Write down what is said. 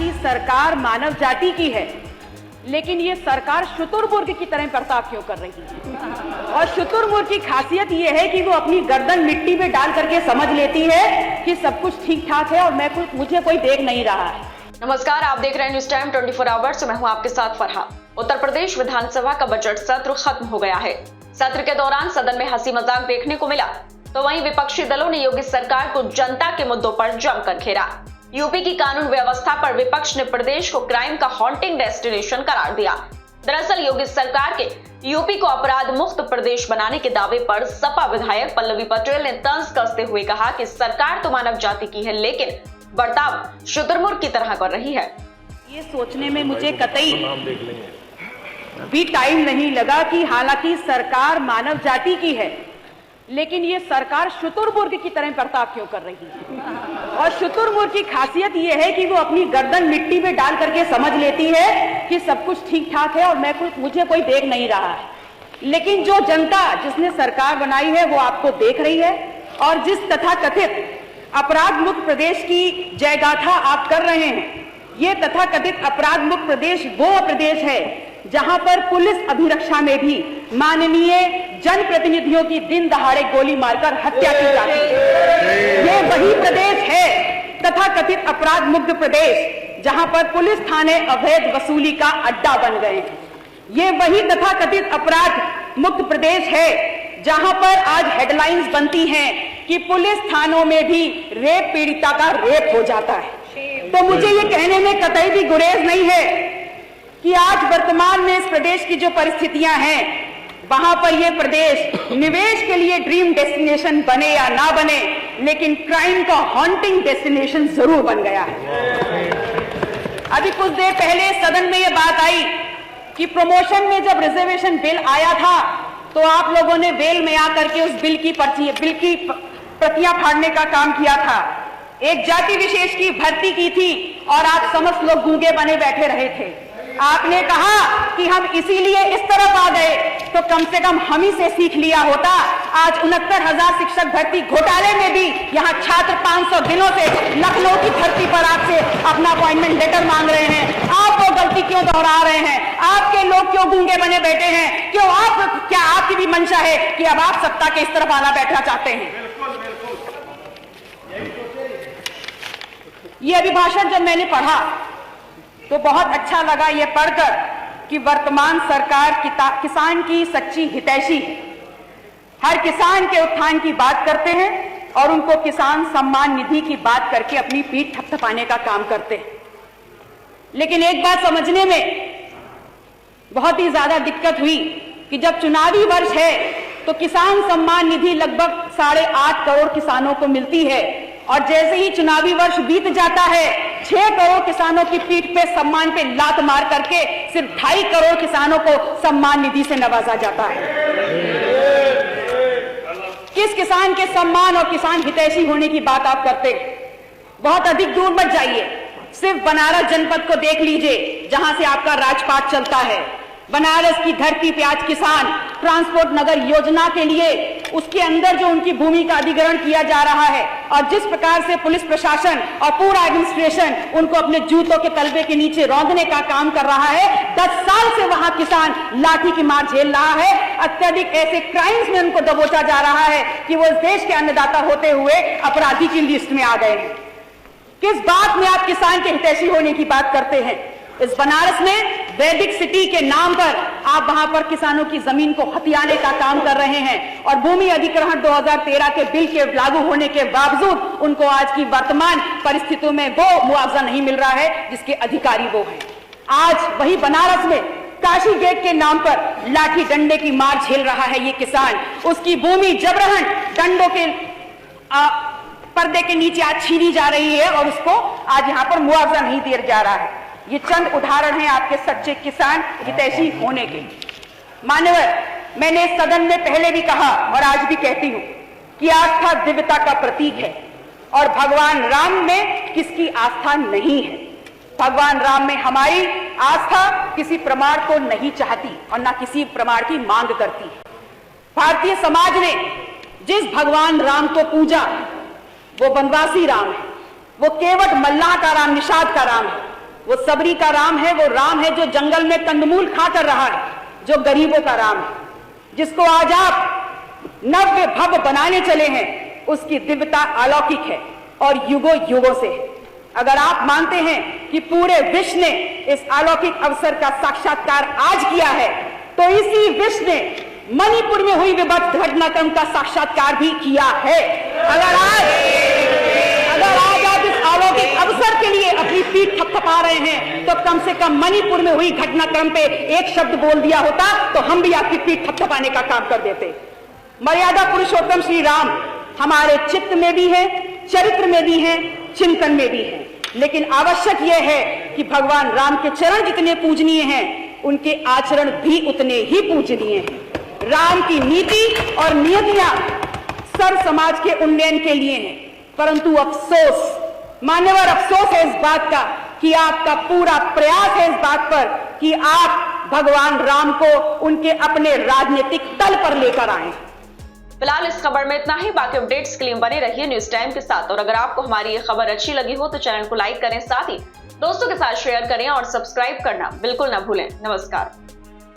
हालांकि सरकार मानव जाति की है, लेकिन ये सरकार शुतुरमुर्ग की तरह बर्ताव क्यों कर रही है? और शुतुरमुर्ग की खासियत ये है कि वो अपनी गर्दन मिट्टी में डाल करके समझ लेती है कि सब कुछ ठीक ठाक है और मुझे कोई देख नहीं रहा है। नमस्कार, आप देख रहे हैं न्यूज टाइम 24 आवर्स। मैं हूं आपके साथ फरहा। उत्तर प्रदेश विधानसभा का बजट सत्र खत्म हो गया है। सत्र के दौरान सदन में हंसी मजाक देखने को मिला, तो वहीं विपक्षी दलों ने योगी सरकार को जनता के मुद्दों पर जमकर घेरा। यूपी की कानून व्यवस्था पर विपक्ष ने प्रदेश को क्राइम का हॉन्टिंग डेस्टिनेशन करार दिया। दरअसल योगी सरकार के यूपी को अपराध मुक्त प्रदेश बनाने के दावे पर सपा विधायक पल्लवी पटेल ने तंज कसते हुए कहा कि सरकार तो मानव जाति की है, लेकिन बर्ताव शुतुरमुर्ग की तरह कर रही है। ये सोचने में मुझे कतई भी टाइम नहीं लगा कि हालांकि सरकार मानव जाति की है, लेकिन ये सरकार शुतुरमुर्ग की तरह बर्ताव क्यों कर रही है? और शुतुरमुर्ग की खासियत ये है कि वो अपनी गर्दन मिट्टी में डाल करके समझ लेती है कि सब कुछ ठीक ठाक है और मुझे कोई देख नहीं रहा है। लेकिन जो जनता जिसने सरकार बनाई है वो आपको देख रही है, और जिस तथाकथित अपराध मुक्त प्रदेश की जयगाथा आप कर रहे हैं, ये तथाकथित अपराध मुक्त प्रदेश वो प्रदेश है जहां पर पुलिस अभिरक्षा में भी माननीय जनप्रतिनिधियों की दिन दहाड़े गोली मारकर हत्या की जाती है। ये वही प्रदेश है तथाकथित अपराध मुक्त प्रदेश जहां पर पुलिस थाने अवैध वसूली का अड्डा बन गए हैं। ये वही तथाकथित अपराध मुक्त प्रदेश है जहां पर आज हेडलाइंस बनती हैं कि पुलिस थानों में भी रेप पीड़िता का रेप हो जाता है। तो मुझे ये कहने में कतई भी गुरेज नहीं है कि आज वर्तमान में इस प्रदेश की जो परिस्थितियां हैं, वहां पर ये प्रदेश निवेश के लिए ड्रीम डेस्टिनेशन बने या ना बने, लेकिन क्राइम का हॉन्टिंग डेस्टिनेशन जरूर बन गया है। अभी कुछ देर पहले सदन में ये बात आई कि प्रमोशन में जब रिजर्वेशन बिल आया था तो आप लोगों ने वेल में आकर के उस बिल की प्रतियां फाड़ने का काम किया था। एक जाति विशेष की भर्ती की थी और आप समस्त लोग गूंगे बने बैठे रहे थे। आपने कहा कि हम इसीलिए इस तरफ आ गए, तो कम से कम हम ही से सीख लिया होता। आज 69,000 शिक्षक भर्ती घोटाले में भी यहाँ छात्र 500 दिनों से लखनऊ की धरती पर आपसे अपना अपॉइंटमेंट लेटर मांग रहे हैं। आप वो गलती क्यों दोहरा रहे हैं? आपके लोग क्यों गूंगे बने बैठे हैं? क्या आपकी भी मंशा है कि अब आप सत्ता के इस तरफ आना बैठना चाहते हैं? ये अभिभाषण जब मैंने पढ़ा तो बहुत अच्छा लगा ये पढ़कर कि वर्तमान सरकार किसान की सच्ची हितैषी है। हर किसान के उत्थान की बात करते हैं और उनको किसान सम्मान निधि की बात करके अपनी पीठ थपथपाने का काम करते हैं। लेकिन एक बात समझने में बहुत ही ज्यादा दिक्कत हुई कि जब चुनावी वर्ष है तो किसान सम्मान निधि लगभग 8.5 करोड़ किसानों को मिलती है, और जैसे ही चुनावी वर्ष बीत जाता है 6 करोड़ किसानों की पीठ पे सम्मान पे लात मार करके सिर्फ 2.5 करोड़ किसानों को सम्मान निधि से नवाजा जाता है। किस किसान के सम्मान और किसान हितैषी होने की बात आप करते हैं? बहुत अधिक दूर मत जाइए, सिर्फ बनारस जनपद को देख लीजिए जहां से आपका राजपाट चलता है। बनारस की धरती पे आज किसान ट्रांसपोर्ट नगर योजना के लिए उसके अंदर जो उनकी भूमि का अधिग्रहण किया जा रहा है, और जिस प्रकार से पुलिस प्रशासन और पूरा एडमिनिस्ट्रेशन उनको अपने जूतों के तलबे के नीचे रौंदने का काम कर रहा है, 10 साल से वहां किसान लाठी की मार झेल रहा है। अत्यधिक ऐसे क्राइम्स में उनको दबोचा जा रहा है कि वो इस देश के अन्नदाता होते हुए अपराधी की लिस्ट में आ गए हैं। किस बात में आप किसान के हितैषी होने की बात करते हैं? इस बनारस में वैदिक सिटी के नाम पर आप वहां पर किसानों की जमीन को हथियाने का काम कर रहे हैं, और भूमि अधिग्रहण 2013 के बिल के लागू होने के बावजूद उनको आज की वर्तमान परिस्थितियों में वो मुआवजा नहीं मिल रहा है जिसके अधिकारी वो हैं। आज वही बनारस में काशी गेट के नाम पर लाठी डंडे की मार झेल रहा है ये किसान। उसकी भूमि जबरन डंडों के पर्दे के नीचे आज छीनी जा रही है और उसको आज यहाँ पर मुआवजा नहीं दिया जा रहा है। ये चंद उदाहरण हैं आपके सच्चे किसान हितैषी होने के। मान्यवर, मैंने सदन में पहले भी कहा और आज भी कहती हूं कि आस्था दिव्यता का प्रतीक है, और भगवान राम में किसकी आस्था नहीं है। भगवान राम में हमारी आस्था किसी प्रमाण को नहीं चाहती और ना किसी प्रमाण की मांग करती। भारतीय समाज ने जिस भगवान राम को पूजा वो वनवासी राम है, वो केवट मल्लाह का राम, निषाद का राम है। वो सबरी का राम है, वो राम है जो जंगल में कंदमूल खा कर रहा है, जो गरीबों का राम है, जिसको आज आप नव्य भव्य बनाने चले हैं। उसकी दिव्यता अलौकिक है और युगों युगों से है। अगर आप मानते हैं कि पूरे विश्व ने इस अलौकिक अवसर का साक्षात्कार आज किया है, तो इसी विश्व ने मणिपुर में हुई विभत्स घटनाक्रम का साक्षात्कार भी किया है। अगर आज आप इस अलौकिक अवसर के लिए अपनी पीठ थपथपा रहे हैं, तो कम से कम मणिपुर में हुई घटनाक्रम पे एक शब्द बोल दिया होता तो हम भी आपकी पीठ थपथपाने का काम कर देते। मर्यादा पुरुषोत्तम श्री राम हमारे चित्त में भी है, चरित्र में भी है, चिंतन में भी है। लेकिन आवश्यक यह है कि भगवान राम के चरण जितने पूजनीय हैं, उनके आचरण भी उतने ही पूजनीय हैं। राम की नीति और नियतियां सर्व समाज के उन्नयन के लिए हैं, परंतु अफसोस, मान्यवर अफसोस है इस बात का कि आपका पूरा प्रयास है इस बात पर कि आप भगवान राम को उनके अपने राजनीतिक तल पर लेकर आए। फिलहाल इस खबर में इतना ही। बाकी अपडेट्स के लिए बने रहिए न्यूज टाइम के साथ। और अगर आपको हमारी ये खबर अच्छी लगी हो तो चैनल को लाइक करें, साथ ही दोस्तों के साथ शेयर करें और सब्सक्राइब करना बिल्कुल ना भूलें। नमस्कार।